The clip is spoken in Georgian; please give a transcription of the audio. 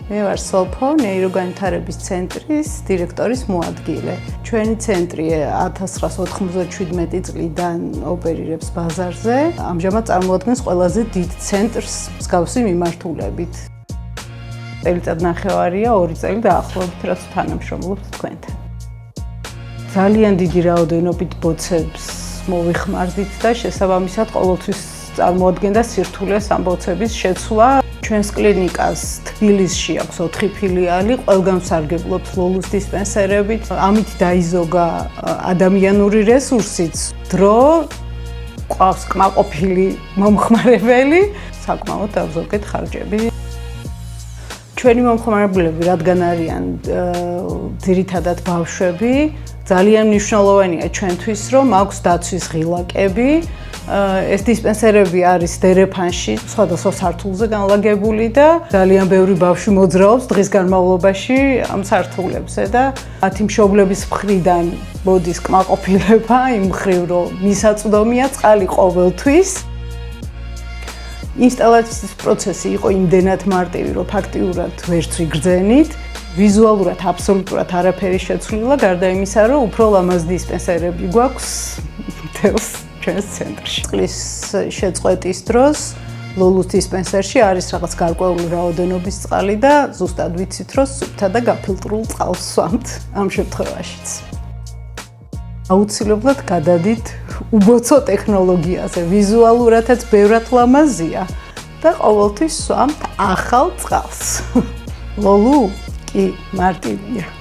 მე ვარ სოფო, ნეიროგანვითარების ცენტრის დირექტორის მოადგილე. ჩვენი ცენტრი 1997 წლიდან ოპერირებს ბაზარზე. ამჟამად წარმოადგენს ყველაზე დიდ ცენტრს მსგავსი მიმართულებით. წელიწად ნახევარია, 2 წელი დაახლოებით, რაც თანამშრომლობთ თქვენთან. ძალიან დიდი რაოდენობით ბოცებს მოვიხმარდით და შესაბამისად ყოველთვის წარმოადგენდა სირთულეს ამ ბოცების შეცვლა. ჩვენს კლინიკას თბილისში აქვს 4 ფილიალი, ყველგან ვსარგებლობთ ლოლუს დისპენსერებით. ამით დაიზოგა ადამიანური რესურსიც, დრო, ყავს კმაყოფილი მომხმარებელი, საკმაოდ დავზოგეთ ხარჯები. ჩვენი მომხმარებლები, რადგან არიან ძირითადად ბავშვები, ძალიან მნიშვნელოვანია ჩვენთვის, რომ აქვს დაცვის ღილაკები. ეს დისპენსერები არის დერეფანში, სხვადასხვა სართულზე განლაგებული და ძალიან ბევრი ბავშვი მოძრაობს დღის განმავლობაში ამ სართულებზე და მათი მშობლების მხრიდან მოდის კმაყოფილება იმ მხრივ, რომ მისაწვდომია წყალი ყოველთვის. ინსტალაციის პროცესი იყო იმდენად მარტივი, რომ ფაქტიურად ვერც ვიგრძენით. ვიზუალურად აბსოლუტურად არაფერი შეცვლილა, გარდა იმისა, რომ უფრო ლამაზ დისპენსერები გვაქვს მთელს ჩვენს ცენტრში. წყლის შეწყვეტის დროს ლოლუს დისპენსერში არის რაღაც გარკვეული რაოდენობის წყალი და ზუსტად ვიცით, რომ სუფთა და გაფილტრულ წყალს ვსვამთ ამ შემთხვევაშიც. აუცილებლად გადადით უბოცო ტექნოლოგიაზე, ვიზუალურადაც ბევრად ლამაზია და ყოველთვის ვსვამთ ახალ წყალს. ლოლუ კი მარტივია.